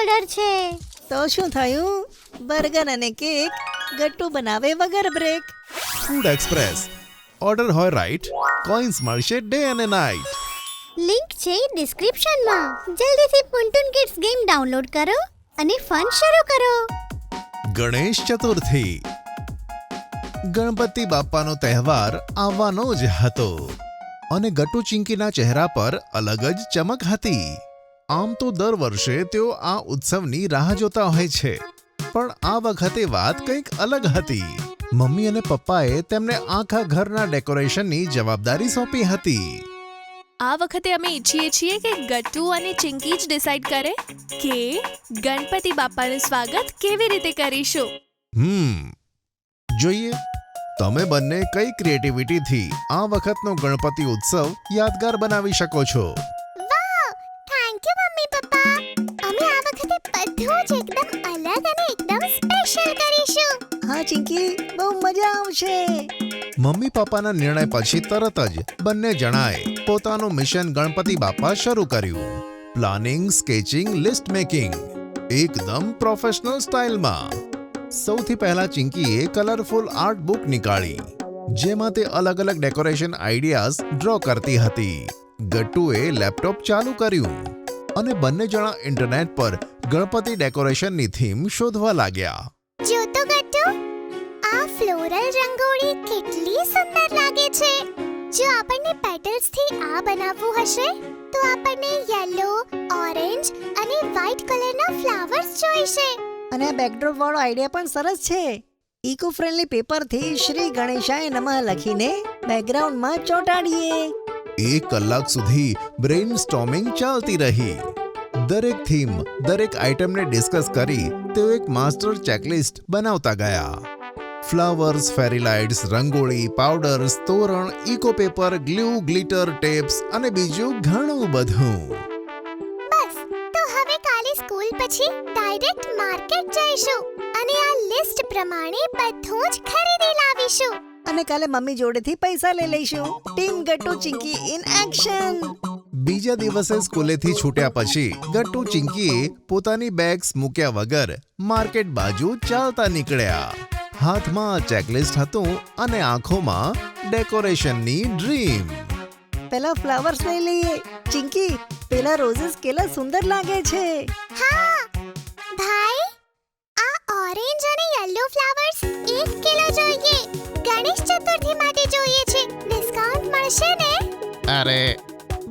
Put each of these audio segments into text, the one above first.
Order છે. તો શું થયું? બર્ગર અને કેક ગટ્ટુ બનાવે વગર બ્રેક. Food express. ઓર્ડર હોય રાઈટ, કોઈન્સ મળશે ડે અને નાઈટ. લિંક છે ડિસ્ક્રિપ્શનમાં. જલ્દીથી પુન્ટુન કિડ્સ ગેમ ડાઉનલોડ કરો અને ફન શરૂ કરો. ગણેશ ચતુર્થી. ગણપતિ બાપ્પાનો તહેવાર આવવાનો જ હતો અને ગટ્ટુ ચિંકીના ચહેરા પર અલગ જ ચમક હતી. આમ તો દર વર્ષે તેઓ આ ઉત્સવની રાહ જોતા હોય છે, પણ આ વખતે વાત કંઈક અલગ હતી. મમ્મી અને પપ્પાએ તેમને આખા ઘરના ડેકોરેશનની જવાબદારી સોંપી હતી. આ વખતે અમે ઈચ્છીએ છીએ કે ગટ્ટુ અને ચિંકી જ ડિસાઈડ કરે કે ગણપતિ બાપાનું સ્વાગત કેવી રીતે કરીશું. જોઈએ તમે બંને કઈ ક્રિએટિવિટીથી આ વખતનો ગણપતિ ઉત્સવ યાદગાર બનાવી શકો છો. વાવ, થેન્ક યુ મમ્મી પપ્પા. અમે આ વખતે બધું જ એકદમ અલગ અને એકદમ સ્પેશિયલ કરીશું. હા ચિંકી, બહુ મજા આવશે. મમ્મી પપ્પાના નિર્ણય પછી તરત જ બંને જણાએ પોતાનું મિશન ગણપતિ બાપા શરૂ કર્યું. પ્લાનિંગ, સ્કેચિંગ, લિસ્ટ મેકિંગ, એકદમ પ્રોફેશનલ સ્ટાઇલમાં. સૌથી પહેલા ચિંકીએ કલરફુલ આર્ટ બુક નીકાળી, જેમાં તે અલગ અલગ ડેકોરેશન આઈડિયાઝ ડ્રો કરતી હતી. ગટ્ટુએ લેપટોપ ચાલુ કર્યું અને બંને જણા ઇન્ટરનેટ પર ગણપતિ ડેકોરેશનની થીમ શોધવા લાગ્યા. જો તો ગટ્ટુ, આ ફ્લોરલ રંગોળી કેટલી સુંદર લાગે છે. જો આપણને પેટલ્સથી આ બનાવવું હશે તો આપણને યલો, ઓરેન્જ અને વ્હાઇટ કલરના ફ્લાવર્સ જોઈશે. અને આ બેકડ્રોપ વાળો આઈડિયા પણ સરસ છે. ઇકો ફ્રેન્ડલી પેપરથી શ્રી ગણેશાય નમઃ લખીને બેકગ્રાઉન્ડમાં ચોંટાડીએ. 1 કલાક સુધી બ્રેઇન સ્ટોર્મિંગ ચાલતી રહી. દરેક થીમ, દરેક આઇટમને ડિસ્કસ કરી તેઓ એક માસ્ટર ચેકલિસ્ટ બનાવતા ગયા. Flowers, fairy lights, rangoli, powders, તોરણ, eco paper, glue, glitter, tapes અને બીજું ઘણું બધું. બસ, તો હવે કાલે સ્કૂલ પછી ડાયરેક્ટ માર્કેટ જઈશું અને આ લિસ્ટ પ્રમાણે બધું જ ખરીદી લાવીશું. અને કાલે મમ્મી જોડેથી પૈસા લઈ લઈશું. Team Gattu Chinki in action. બીજા દિવસે સ્કૂલેથી છૂટ્યા પછી ગટ્ટુ ચિંકીએ પોતાની બેગ્સ મૂક્યા વગર માર્કેટ બાજુ ચાલતા નીકળ્યા. હાથમાં ચેકલિસ્ટ હતું અને આંખોમાં ડેકોરેશનની ડ્રીમ. પહેલા ફ્લાવર્સ લઈ લઈએ. ચિંકી, પેલા રોઝિસ કેટલા સુંદર લાગે છે. હા ભાઈ, આ ઓરેન્જ અને યલો ફ્લાવર્સ 1 કિલો જોઈએ. ગણેશ ચતુર્થી માટે જોઈએ છે. ડિસ્કાઉન્ટ મળશે ને? અરે,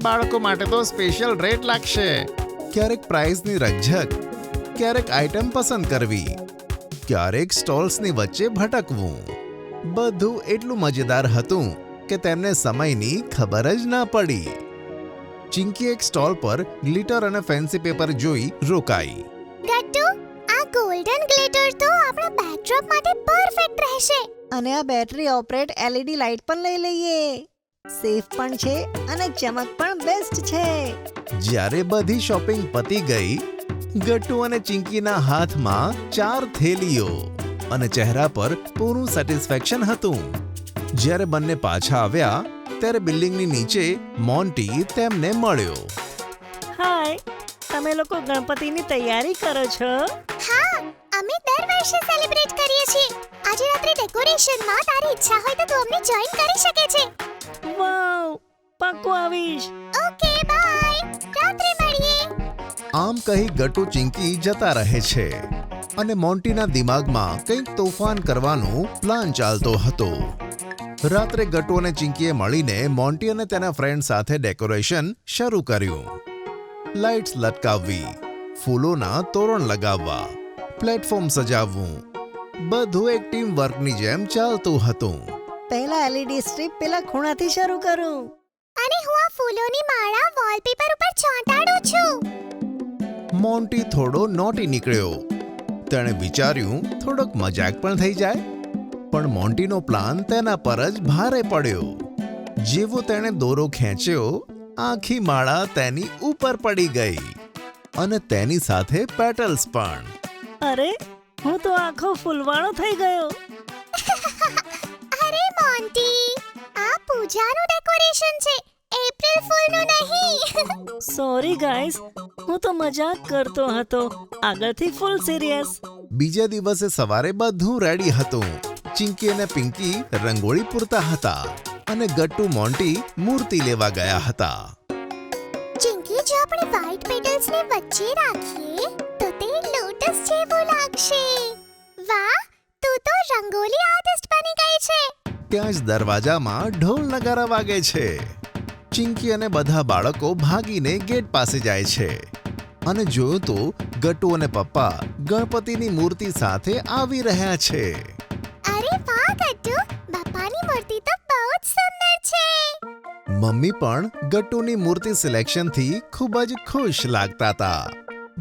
બાળકો માટે તો સ્પેશિયલ રેટ લાગશે. ક્યારેક પ્રાઇઝની રકઝક, ક્યારેક આઇટમ પસંદ કરવી, ક્યારેક સ્ટોલ્સની વચ્ચે ભટકવું. બધું એટલું મજેદાર હતું કે તેમને સમયની ખબર જ ના પડી. ચિંકી એક સ્ટોલ પર ગ્લિટર અને ફેન્સી પેપર જોઈ રોકાઈ. ગટ્ટુ, આ ગોલ્ડન ગ્લિટર તો આપણા બેકડ્રોપ માટે પરફેક્ટ રહેશે. અને આ બેટરી ઓપરેટ LED લાઇટ પણ લઈ લઈએ. સેફ પણ છે અને ચમક પણ બેસ્ટ છે. જ્યારે બધી શોપિંગ પતી ગઈ, ગટ્ટુ અને ચિંકીના હાથમાં 4 થેલીઓ અને ચહેરા પર પૂરું સેટિસ્ફેક્શન હતું. જ્યારે બંને પાછા આવ્યા ત્યારે બિલ્ડિંગની નીચે મોન્ટી તેમને મળ્યો. હાય, તમે લોકો ગણપતિની તૈયારી કરો છો? હા, અમે દર વર્ષે સેલિબ્રેટ કરીએ છીએ. આજે રાત્રે ડેકોરેશનમાં તારી ઈચ્છા હોય તો તું અમને જોઈન કરી શકે છે. વાવ, પાક્કું આવીશ. Okay, bye. રાત્રે મળીએ. આમ કહી ગટ્ટુ ચિંકી જતા રહે છે અને મોન્ટીના દિમાગમાં કંઈક તોફાન કરવાનો પ્લાન ચાલતો હતો. રાત્રે ગટ્ટુ અને ચિંકીએ મળીને મોન્ટી અને તેના ફ્રેન્ડ સાથે ડેકોરેશન શરૂ કર્યું. લાઇટ્સ લટકાવવી, ફૂલોના તોરણ લગાવવા, પ્લેટફોર્મ સજાવવું, બધું એક ટીમ વર્કની જેમ ચાલતું હતું. પહેલા LED સ્ટ્રીપ પેલા ખૂણાથી શરૂ કરું. અને હું આ ફૂલોની માળા વોલપેપર ઉપર ચોંટાડું છું. મોન્ટી થોડો નોટી નીકળ્યો. તેણે વિચાર્યું થોડોક મજાક પણ થઈ જાય, પણ મોન્ટીનો પ્લાન તેના પર જ ભારે પડ્યો. જેવો તેણે દોરો ખેંચ્યો, આખી માળા તેની ઉપર પડી ગઈ અને તેની સાથે પેટલ્સ પણ. અરે, હું તો આખો ફૂલવાળો થઈ ગયો. અરે મોન્ટી, આ પૂજાનું ડેકોરેશન છે, એપ્રિલ ફૂલનું નહીં. સોરી ગાઈસ, હું તો મજાક કરતો હતો, આગળથી ફૂલ સિરિયસ. બીજા દિવસે સવારે બધું રેડી હતું. ચિંકી અને પિંકી રંગોળી પૂરતા હતા અને ગટ્ટુ મોન્ટી મૂર્તિ લેવા ગયા હતા. ચિંકી, જો આપણે વ્હાઇટ પેટલ્સને વચ્ચે રાખીએ તો તે લોટસ જેવું લાગશે. વાહ, તું તો રંગોલી આર્ટિસ્ટ બની ગઈ છે. ત્યાં જ દરવાજામાં ઢોલ નગારા વાગે છે. ચિંકી અને બધા બાળકો ભાગીને ગેટ પાસે જાય છે અને જોયું તો ગટ્ટુ અને પપ્પા ગણપતિની મૂર્તિ સાથે આવી રહ્યા છે. અરે વાહ ગટ્ટુ, બાપાની મૂર્તિ તો બહુ જ સુંદર છે. મમ્મી પણ ગટ્ટુની મૂર્તિ સિલેક્શનથી ખૂબ જ ખુશ લાગતા હતા.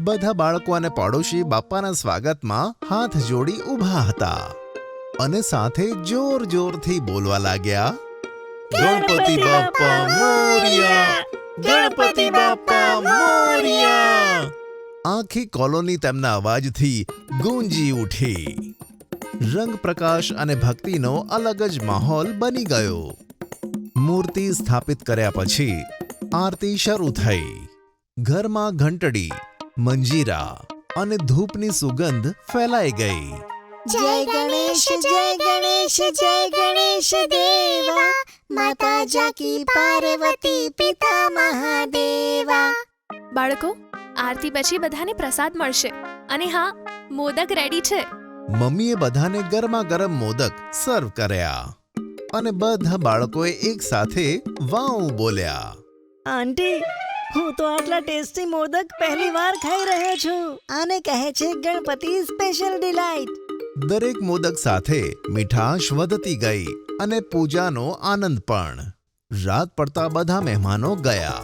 બધા બાળકો અને પડોશી બાપાના સ્વાગતમાં હાથ જોડી ઊભા હતા અને સાથે જોર જોરથી બોલવા લાગ્યા, ગણપતિ બાપ્પા મોરિયા, ગણપતિ બાપ્પા મોરિયા. આખી કોલોની તેમના અવાજથી ગૂંજી ઉઠી. રંગ પ્રકાશ અને ભક્તિનો અલગ જ માહોલ બની ગયો. મૂર્તિ સ્થાપિત કર્યા પછી આરતી શરૂ થઈ. ઘરમાં ઘંટડી, મંજીરા અને ધૂપની સુગંધ ફેલાઈ ગઈ. જય ગણેશ, જય ગણેશ, જય ગણેશ દેવા, માતા જાકી પાર્વતી, પિતા મહાદેવા. બાળકો, આરતી પછી બધાને પ્રસાદ મળશે. અને હા, મોદક રેડી છે. મમ્મીએ બધાને ગરમા ગરમ મોદક સર્વ કર્યા અને બધા બાળકોએ એક સાથે વાઉ બોલ્યા. આંટી, હું તો આટલા ટેસ્ટી મોદક પહેલી વાર ખાઈ રહ્યો છું. આને કહે છે ગણપતિ સ્પેશિયલ ડિલાઇટ. દરેક મોદક સાથે મીઠાશ વધતી ગઈ અને પૂજાનો આનંદ પણ. રાત પડતા બધા મહેમાનો ગયા,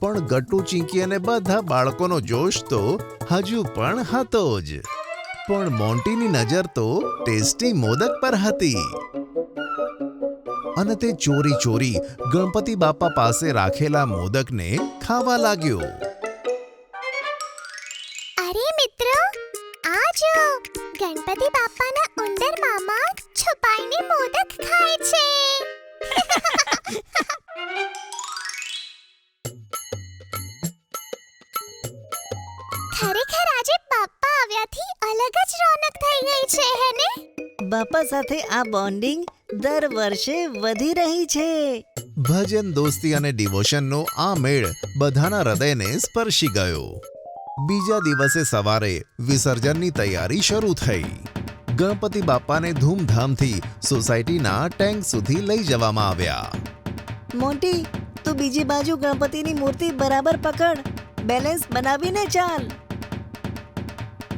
પણ ગટ્ટુ, ચિંકી અને બધા બાળકોનો જોશ તો હજુ પણ હતો જ. પણ મોન્ટીની નજર તો ટેસ્ટી મોદક પર હતી અને તે ચોરી ચોરી ગણપતિ બાપા પાસે રાખેલા મોદકને ખાવા લાગ્યો. અરે મિત્રો, આ જો ગણપતિ બાપાના ઉંદર મામા છુપાઈને મોદક ખાય છે. ખરેખર આજે બાપા આવ્યાથી અલગ જ રોનક થઈ ગઈ છે, હે ને? બાપા સાથે આ બોન્ડિંગ દર વર્ષે વધી રહી છે. ભજન, દોસ્તી અને ડિવોશનનો આ મેળ બધાના હૃદયને સ્પર્શી ગયો. બીજા દિવસે સવારે વિસર્જનની તૈયારી શરૂ થઈ. ગણપતિ બાપાને ધૂમધામથી સોસાયટીના ટેન્ક સુધી લઈ જવામાં આવ્યા. મોન્ટી, તું બીજી બાજુ ગણપતિની મૂર્તિ બરાબર પકડ. બેલેન્સ બનાવીને ચાલ.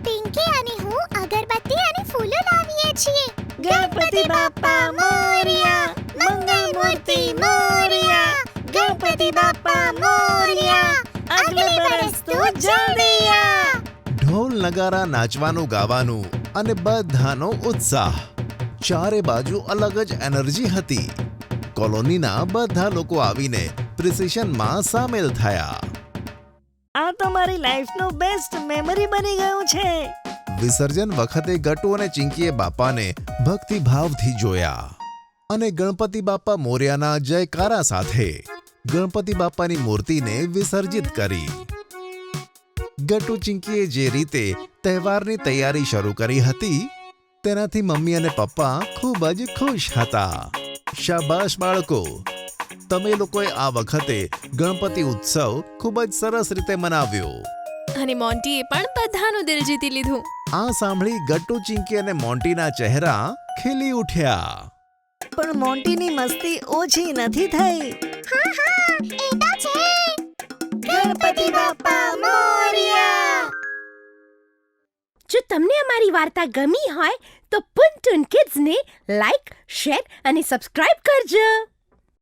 પિંકી અને હું અગરબત્તી અને ફૂલો લાવીએ છીએ. ગણપતિ બાપ્પા મોરિયા, મંગલ મૂર્તિ મોરિયા, ગણપતિ બાપ્પા મોરિયા, અગલે બરસ તો જલ્દી આ. ઢોલ નગારા, નાચવાનું ગાવાનું અને બધાનો ઉત્સાહ. ચારે બાજુ અલગ જ એનર્જી હતી. કોલોનીના બધા લોકો આવીને પ્રિસિશનમાં સામેલ થયા. આ તો મારી લાઈફનો બેસ્ટ મેમરી બની ગયું છે. વિસર્જન વખતે ગટ્ટુ અને ચિંકીએ બાપાને ભક્તિભાવથી જોયા અને ગણપતિ બાપ્પા મોર્યાના જયકારા સાથે ગણપતિ બાપાની મૂર્તિને વિસર્જિત કરી. ગટ્ટુ, ચિંકીએ જે રીતે તહેવારની તૈયારી શરૂ કરી હતી તેનાથી મમ્મી અને પપ્પા ખૂબ જ ખુશ હતા. શાબાશ બાળકો, તમે લોકોએ આ વખતે ગણપતિ ઉત્સવ ખૂબ જ સરસ રીતે મનાવ્યો. અને મોન્ટીએ પણ બધાનું દિલ જીતી લીધું. આ સાંભળી ગટ્ટુ, ચિંકી અને મોન્ટીના ચહેરા ખીલી ઉઠ્યા. પણ મોન્ટીની મસ્તી ઓછી નથી થઈ. હા હા, એ તો છે. ગણપતિ બાપ્પા મોરિયા. જો તમને અમારી વાર્તા ગમી હોય તો પુન ટુન કિડ્સને લાઈક, શેર અને સબસ્ક્રાઇબ કરજો.